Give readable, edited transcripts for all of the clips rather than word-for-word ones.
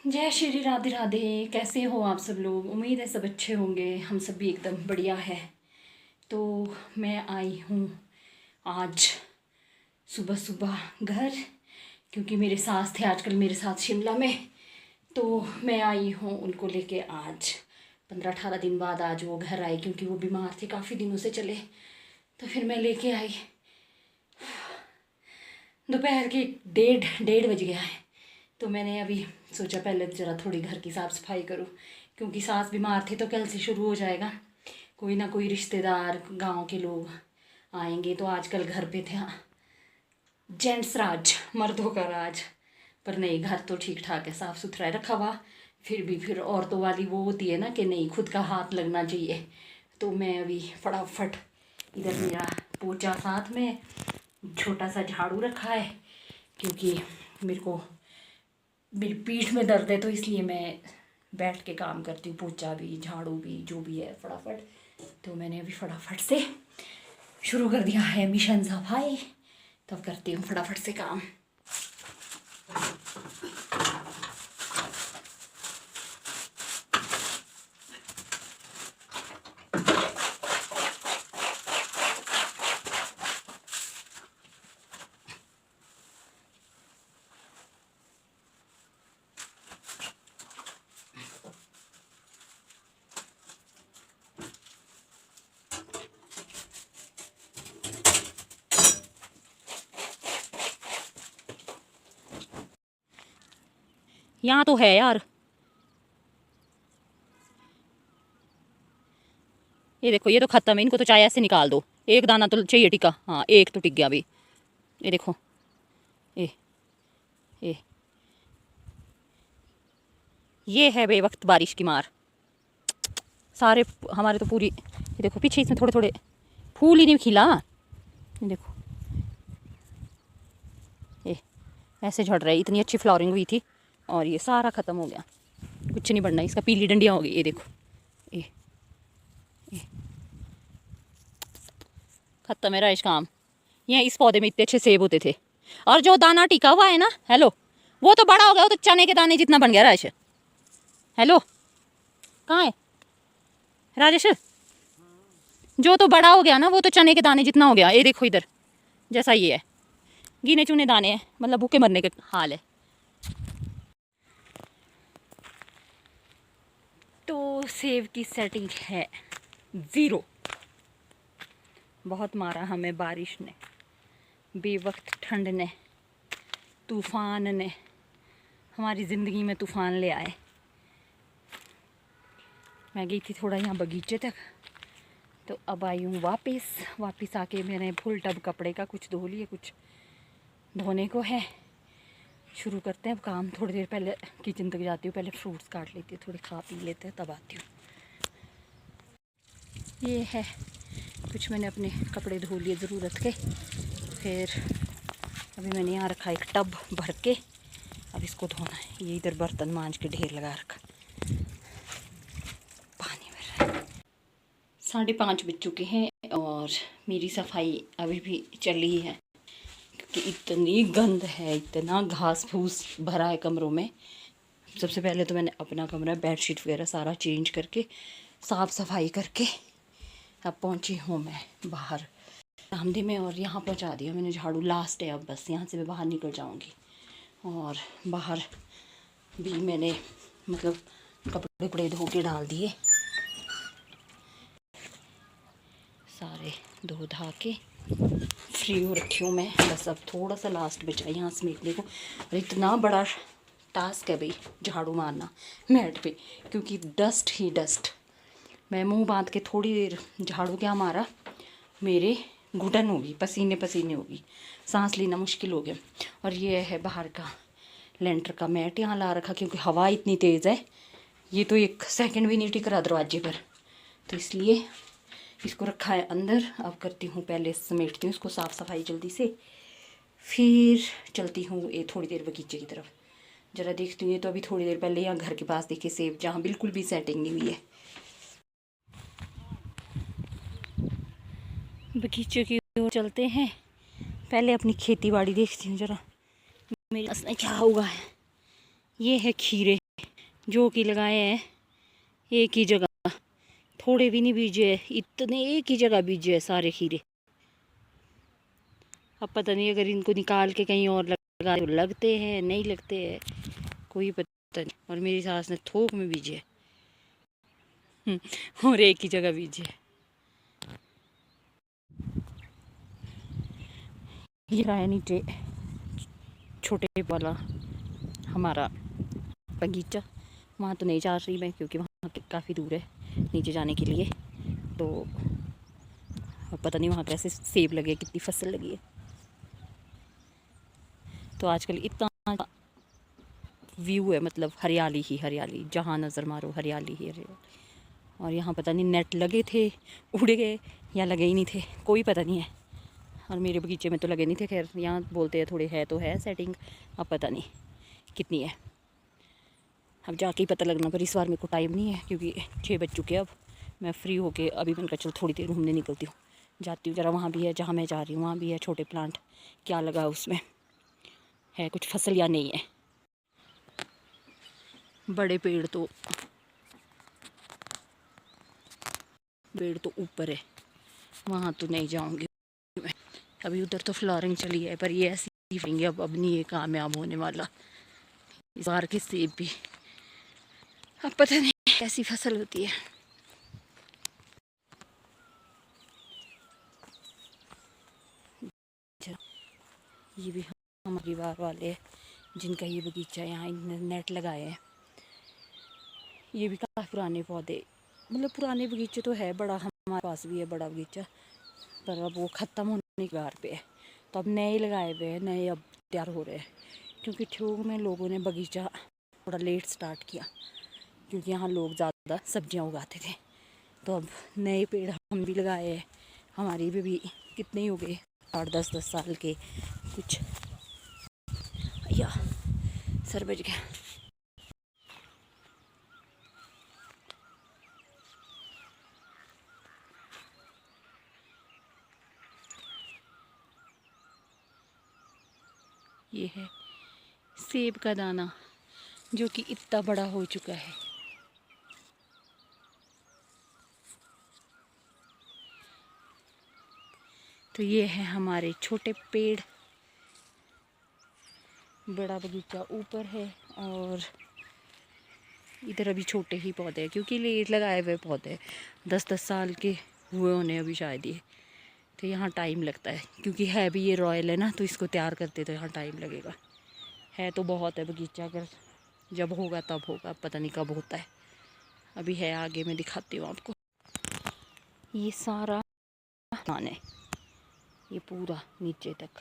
जय श्री राधे राधे। कैसे हो आप सब लोग? उम्मीद है सब अच्छे होंगे। हम सब भी एकदम बढ़िया है। तो मैं आई हूँ आज सुबह सुबह घर, क्योंकि मेरे सास थे आजकल मेरे साथ शिमला में। तो मैं आई हूँ उनको लेके आज 15-18 दिन बाद आज वो घर आए, क्योंकि वो बीमार थे काफ़ी दिनों से चले। तो फिर मैं लेके आई। दोपहर के 1:30 बज गया है। तो मैंने अभी सोचा पहले ज़रा थोड़ी घर की साफ़ सफाई करूँ, क्योंकि सास बीमार थे तो कल से शुरू हो जाएगा। कोई ना कोई रिश्तेदार गांव के लोग आएंगे। तो आजकल घर पे थे जेंट्स राज, मर्दों का राज। पर नहीं, घर तो ठीक ठाक है, साफ़ सुथरा रखा हुआ। फिर औरतों वाली वो होती है ना कि नहीं, खुद का हाथ लगना चाहिए। तो मैं अभी फटाफट, इधर मेरा पोछा साथ में, छोटा सा झाड़ू रखा है, क्योंकि मेरी पीठ में दर्द है, तो इसलिए मैं बैठ के काम करती हूँ। पोछा भी, झाड़ू भी, जो भी है फटाफट। तो मैंने अभी फटाफट से शुरू कर दिया है मिशन सफाई। तो करती हूँ फटाफट से काम। यहाँ तो है यार, ये देखो, ये तो खत्म है। इनको तो चाय ऐसे निकाल दो। एक दाना तो चाहिए टिका। हाँ, एक तो टिक गया अभी। ये देखो, ये ये है बेवक्त बारिश की मार। सारे हमारे तो पूरी, ये देखो पीछे इसमें थोड़े थोड़े फूल ही नहीं खिला। ये देखो, ये ऐसे झड़ रहा है। इतनी अच्छी फ्लावरिंग हुई थी और ये सारा ख़त्म हो गया। कुछ नहीं बढ़ना, इसका पीली डंडियाँ हो गई। ये देखो, ये ख़त्म है राइश काम। ये इस पौधे में इतने अच्छे सेब होते थे, और जो दाना टिका हुआ है ना, हेलो, वो तो बड़ा हो गया। वो तो चने के दाने जितना बन गया राइश। हेलो, कहाँ है राजेश? जो तो बड़ा हो गया ना, वो तो चने के दाने जितना हो गया। ये देखो इधर, जैसा ये है, गिने चुने दाने हैं, मतलब भूखे मरने के हाल है। तो सेब की सेटिंग है 0। बहुत मारा हमें बारिश ने, बेवक्त ठंड ने, तूफान ने। हमारी ज़िंदगी में तूफान ले आए। मैं गई थी थोड़ा यहाँ बगीचे तक, तो अब आई हूँ वापस आके मैंने फुल टब कपड़े का कुछ धो लिए, कुछ धोने को है। शुरू करते हैं अब काम। थोड़ी देर पहले किचन तक जाती हूँ, पहले फ्रूट्स काट लेती हूँ, थोड़े खा पी लेते हैं, तब आती हूँ। ये है, कुछ मैंने अपने कपड़े धो लिए ज़रूरत के। फिर अभी मैंने यहाँ रखा एक टब भर के, अब इसको धोना है। ये इधर बर्तन मांज के ढेर लगा रखा, पानी भर रहा है। 5:30 बज चुके हैं और मेरी सफाई अभी भी चल रही है, क्योंकि इतनी गंद है, इतना घास फूस भरा है कमरों में। सबसे पहले तो मैंने अपना कमरा, बेडशीट वगैरह सारा चेंज करके, साफ़ सफाई करके, अब पहुंची हूँ मैं बाहर आमदे में, और यहाँ पहुंचा दिया मैंने झाड़ू। लास्ट है अब, बस यहाँ से मैं बाहर निकल जाऊँगी। और बाहर भी मैंने मतलब कपड़े कपड़े धो के डाल दिए, सारे धो धा के फ्री हो रखी हूँ मैं। बस अब थोड़ा सा लास्ट बचा यहाँ समेटने को। और इतना बड़ा टास्क है भाई झाड़ू मारना मैट पे, क्योंकि डस्ट ही डस्ट। मैं मुंह बांध के थोड़ी देर झाड़ू क्या मारा, मेरे घुटन होगी, पसीने पसीने होगी, सांस लेना मुश्किल हो गया। और ये है बाहर का लेंटर का मैट यहाँ ला रखा, क्योंकि हवा इतनी तेज़ है, ये तो 1 सेकंड भी नहीं टिक रहा दरवाजे पर, तो इसलिए इसको रखा है अंदर। अब करती हूँ, पहले समेटती हूँ इसको साफ़ सफाई जल्दी से, फिर चलती हूँ ये थोड़ी देर बगीचे की तरफ, ज़रा देखती हूँ। ये तो अभी थोड़ी देर पहले यहाँ घर के पास देखे सेब, जहाँ बिल्कुल भी सेटिंग नहीं हुई है। बगीचे की ओर चलते हैं, पहले अपनी खेती बाड़ी देखती हूँ ज़रा, मेरे पास क्या हुआ है। ये है खीरे, जो कि लगाए हैं एक ही जगह, थोड़े भी नहीं बीजे है, इतने एक ही जगह बीजे है सारे खीरे। अब पता नहीं अगर इनको निकाल के कहीं और लगा तो लगते हैं नहीं लगते हैं, कोई पता नहीं। और मेरी सास ने थोक में बीजे और एक ही जगह बीजे। ये रहा है नीचे छोटे वाला हमारा बगीचा। वहाँ तो नहीं जा रही मैं क्योंकि वहाँ काफ़ी दूर है नीचे जाने के लिए। तो पता नहीं वहाँ कैसे सेब लगे, कितनी फसल लगी है। तो आजकल इतना व्यू है, मतलब हरियाली ही हरियाली, जहाँ नज़र मारो हरियाली ही हरियाली। और यहाँ पता नहीं नेट लगे थे, उड़ गए या लगे ही नहीं थे, कोई पता नहीं है। और मेरे बगीचे में तो लगे नहीं थे। खैर यहाँ बोलते हैं थोड़े है तो है सेटिंग, अब पता नहीं कितनी है, अब जाके ही पता लगना। पर इस बार मेरे को टाइम नहीं है क्योंकि 6 बज चुके हैं। अब मैं फ्री होके अभी मैंने कहा चलो थोड़ी देर घूमने निकलती हूँ, जाती हूँ जरा। वहाँ भी है जहाँ मैं जा रही हूँ, वहाँ भी है छोटे प्लांट, क्या लगा उसमें है कुछ फसल या नहीं है। बड़े पेड़ तो ऊपर है, वहाँ तो नहीं जाऊँगी मैं। अभी उधर तो फ्लावरिंग चली है, पर ये ऐसी ही अब नहीं ये कामयाब होने वाला इस बार के सेब भी। अब पता नहीं कैसी फसल होती है। ये भी हमारे परिवार वाले हैं जिनका ये बगीचा है, यहाँ इन्होंने नेट लगाए हैं। ये भी काफ़ी पुराने पौधे, मतलब पुराने बगीचे तो है, बड़ा हमारे पास भी है बड़ा बगीचा, पर अब वो ख़त्म होने के गार पे है। तो अब नए लगाए हुए हैं, नए अब तैयार हो रहे हैं। क्योंकि ठियोग में लोगों ने बगीचा थोड़ा लेट स्टार्ट किया क्योंकि यहाँ लोग ज़्यादा सब्जियाँ उगाते थे। तो अब नए पेड़ हम भी लगाए हैं। हमारी भी कितने ही हो गए, 8-10 साल के कुछ। या सर बज गया। ये है सेब का दाना जो कि इतना बड़ा हो चुका है। तो ये है हमारे छोटे पेड़, बड़ा बगीचा ऊपर है और इधर अभी छोटे ही पौधे हैं क्योंकि लेट लगाए हुए पौधे 10-10 साल के हुए होने अभी शायद ये। तो यहाँ टाइम लगता है क्योंकि है भी ये रॉयल है ना, तो इसको तैयार करते तो यहाँ टाइम लगेगा। है तो बहुत है बगीचा, अगर जब होगा तब होगा, पता नहीं कब होता है। अभी है आगे, मैं दिखाती हूँ आपको। ये सारा धान है, ये पूरा नीचे तक,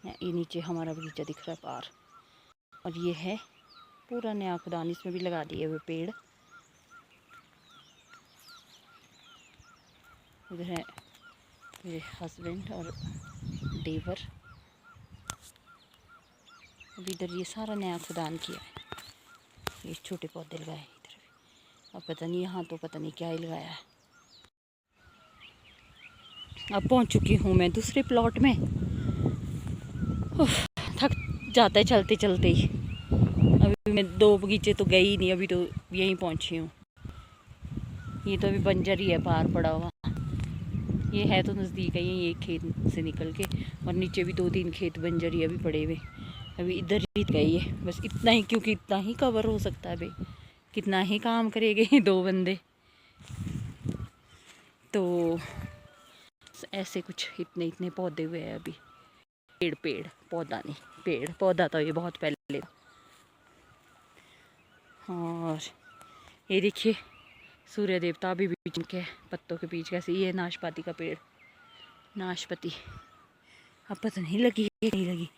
ये नीचे हमारा बगीचा दिख रहा है पार। और ये है पूरा नया खुदान, इसमें भी लगा दिए हुए पेड़। उधर है मेरे हस्बैंड और देवर। अभी इधर ये सारा नया खुदान किया है। ये छोटे पौधे लगाए हैं इधर भी। अब पता नहीं यहाँ तो पता नहीं क्या ही लगाया है। अब पहुँच चुकी हूँ मैं दूसरे प्लॉट में। थक जाता है चलते चलते ही। अभी मैं 2 बगीचे तो गई ही नहीं, अभी तो यहीं पहुँची हूँ। ये तो अभी बंजर ही है पार पड़ा हुआ। ये है तो नज़दीक है, यहीं एक खेत से निकल के, और नीचे भी 2-3 खेत बंजर ही अभी पड़े हुए। अभी इधर ही गई है बस इतना ही, क्योंकि इतना ही कवर हो सकता है भाई, कितना ही काम करेंगे 2 बंदे। तो ऐसे कुछ इतने पौधे हुए हैं अभी। पेड़ पौधा नहीं, पेड़ पौधा तो ये बहुत पहले। और ये देखिए सूर्य देवता अभी बीच के पत्तों के बीच कैसे, ये नाशपाती का पेड़, नाशपाती। अब पता नहीं लगी नहीं लगी।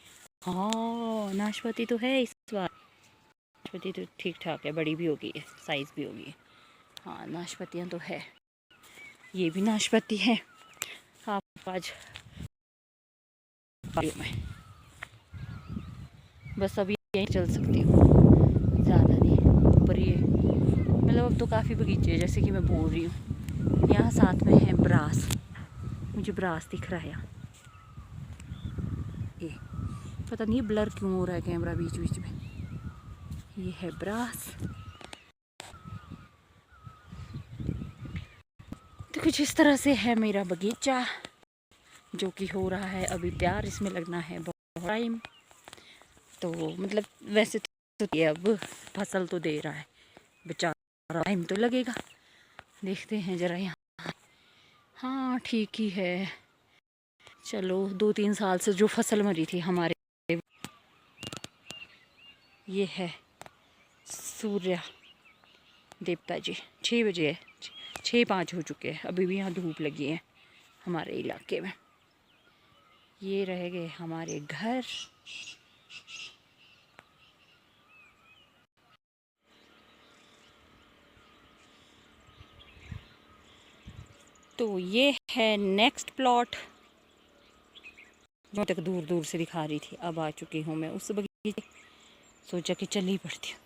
हाँ नाशपाती तो है इस बार, नाशपाती तो ठीक ठाक है, बड़ी भी होगी है, साइज़ भी होगी। हाँ नाशपातियाँ तो है, ये भी नाशपाती है। आप आज में बस अभी यहीं चल सकती हूँ, ज़्यादा नहीं। पर ये मतलब अब तो काफ़ी बगीचे है, जैसे कि मैं बोल रही हूँ। यहाँ साथ में है ब्रास, मुझे ब्रास दिख रहा है यहाँ। ये पता नहीं ब्लर क्यों हो रहा है कैमरा बीच बीच में। ये है ब्रास। कुछ इस तरह से है मेरा बगीचा, जो कि हो रहा है अभी तैयार। इसमें लगना है बहुत टाइम, तो मतलब वैसे तो ये अब फसल तो दे रहा है, बेचारा टाइम तो लगेगा। देखते हैं ज़रा यहाँ। हाँ ठीक ही है, चलो 2-3 साल से जो फसल मरी थी हमारे। ये है सूर्य देवता जी। 6 बजे है, 6-5 हो चुके हैं, अभी भी यहाँ धूप लगी है हमारे इलाके में। ये रह गए हमारे घर। तो ये है नेक्स्ट प्लॉट, जो तक दूर दूर से दिखा रही थी। अब आ चुकी हूँ मैं उस बगीचे, सोचा कि चल ही पड़ती हूँ।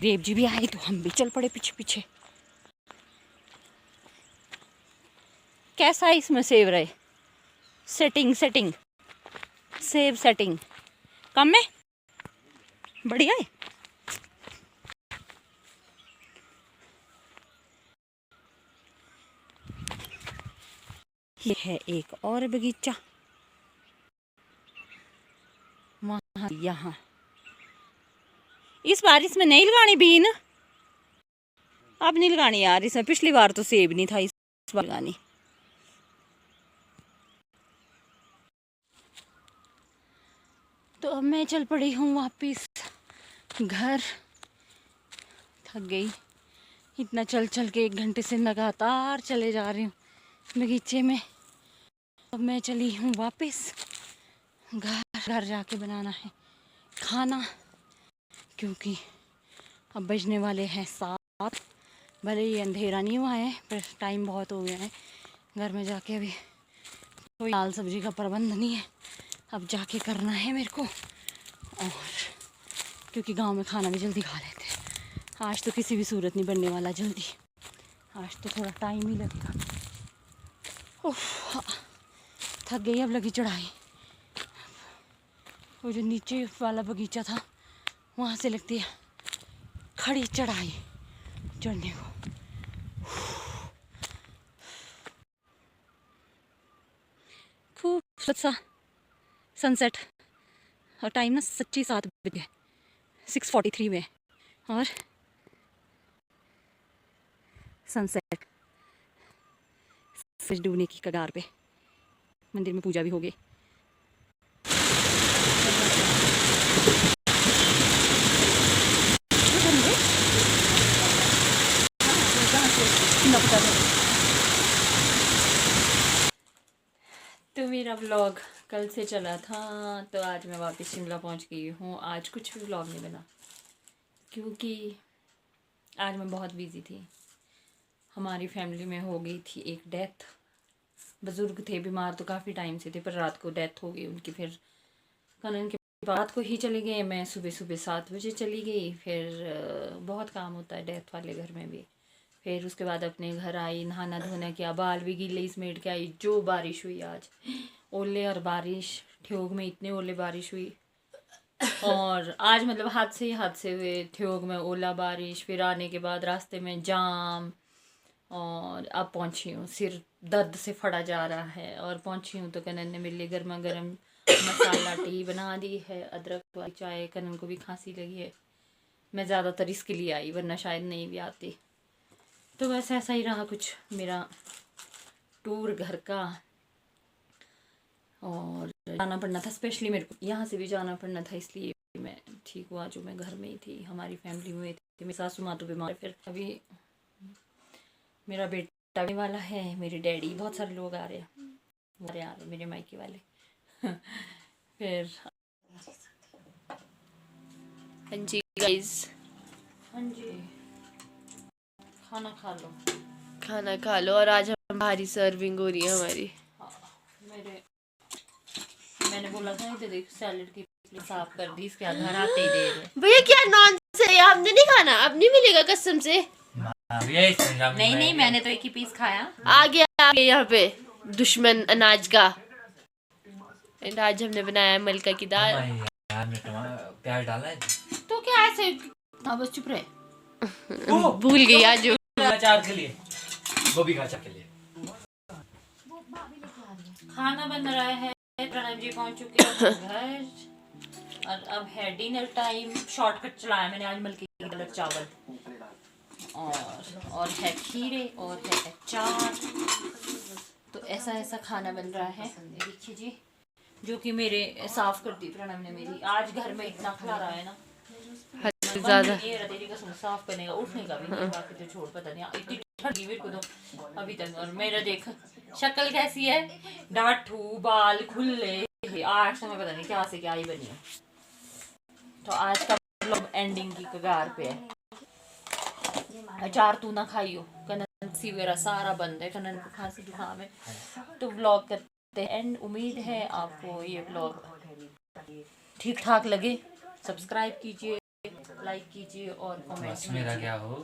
देव जी भी आए तो हम भी चल पड़े पीछे पीछे। कैसा है इसमें सेव रहे? सेटिंग सेव सेटिंग कम है, बढ़िया है। ये है एक और बगीचा वहाँ यहाँ। इस बार इसमें नहीं लगानी बीन, अब नहीं लगानी यार इसमें। पिछली बार तो सेब नहीं था, इस बार लगानी। तो अब मैं चल पड़ी हूँ वापिस घर। थक गई इतना चल चल के, 1 घंटे से लगातार चले जा रही हूँ बगीचे में। अब मैं चली हूँ वापस घर जाके बनाना है खाना, क्योंकि अब बजने वाले हैं 7। भले ही अंधेरा नहीं हुआ है पर टाइम बहुत हो गया है। घर में जाके अभी कोई दाल सब्जी का प्रबंध नहीं है, अब जाके करना है मेरे को। और क्योंकि गांव में खाना भी जल्दी खा लेते हैं, आज तो किसी भी सूरत नहीं बनने वाला जल्दी, आज तो थोड़ा टाइम ही लगेगा। ओह थक गई, अब लगी चढ़ाई। वो जो नीचे वाला बगीचा था वहाँ से लगती है खड़ी चढ़ाई चढ़ने को। खूबसूरत सा सनसेट, और टाइम ना सच्ची 7 बजे, 6:43 में, और सनसेट सूरज डूबने की कगार पे। मंदिर में पूजा भी हो गई। तो मेरा व्लॉग कल से चला था, तो आज मैं वापस शिमला पहुंच गई हूँ। आज कुछ भी व्लॉग नहीं बना क्योंकि आज मैं बहुत बिजी थी। हमारी फैमिली में हो गई थी एक डेथ। बुज़ुर्ग थे, बीमार तो काफ़ी टाइम से थे, पर रात को डेथ हो गई उनकी। फिर कनन के रात को ही चले गए, मैं सुबह 7 बजे चली गई। फिर बहुत काम होता है डेथ वाले घर में भी। फिर उसके बाद अपने घर आई, नहाना धोना किया, बाल भी गीले समेट के आई। जो बारिश हुई आज, ओले और बारिश, ठियोग में इतने ओले बारिश हुई। और आज मतलब हादसे हुए ठियोग में, ओला बारिश। फिर आने के बाद रास्ते में जाम, और अब पहुंची हूँ, सिर दर्द से फटा जा रहा है। और पहुंची हूँ तो कनन ने मेरे लिए गर्मा गर्म मसाला टी बना दी है, अदरक वाली चाय। कनन को भी खांसी लगी है, मैं ज़्यादातर इसके लिए आई, वरना शायद नहीं भी आती। तो बस ऐसा ही रहा कुछ मेरा टूर घर का। और जाना पड़ना था, स्पेशली मेरे को यहाँ से भी जाना पड़ना था, इसलिए मैं ठीक हुआ जो मैं घर में ही थी। हमारी फैमिली में थी, मेरी सासू माँ तो बीमार है। फिर अभी मेरा बेटा आने वाला है, मेरे डैडी, बहुत सारे लोग आ रहे हैं मेरे मायके वाले। फिर हाँ जी गाइस, हाँ जी खाना खा लो। और आज हम भारी सर्विंग हो रही है हमारी। मैंने बोला था इधर देख, सैलेड की साफ कर दी, इसके घर आते ही दे रहे। भैया क्या नॉनसेंस है, हमने नहीं खाना, अब नहीं मिलेगा कसम से। नहीं मैंने तो एक ही पीस खाया। आ गया यहाँ पे दुश्मन अनाज का। आज हमने बनाया मलका की दाल। प्याज डाला है तो क्या ऐसे, हाँ बस चुप रहे। भूल गई आज। अचार के लिए, गोभी का अचार के लिए खाना बन रहा है, प्रणव जी पहुंच चुके हैं घर और अब है डिनर टाइम। शॉर्टकट चलाया मैंने आज, मलकी दाल चावल और है खीरे और है अचार। तो ऐसा ऐसा खाना बन रहा है, देखिए जी, जो कि मेरे साफ कर दी प्रणव ने मेरी। आज घर में इतना खलारा है ना, ज्यादा तेरी कसम साफ करने का उठने का भी नहीं, बाकी तो छोड़, पता नहीं इतनी ठंडी मेरे को तो अभी तक। और मेरा देख शक्ल कैसी है, डांठू बाल खुले, आज तो मैं पता नहीं क्या से क्या ही बनी है। तो आज का व्लॉग एंडिंग की कगार पे है। अचार तू ना खाइयो, कनन सी वगैरह सारा बंद है, कनन को खांसी जुकाम है। तो व्लॉग करते हैं एंड। उम्मीद है आपको ये व्लॉग ठीक ठाक लगे। सब्सक्राइब कीजिए, लाइक कीजिए और कमेंट मेरा क्या हो।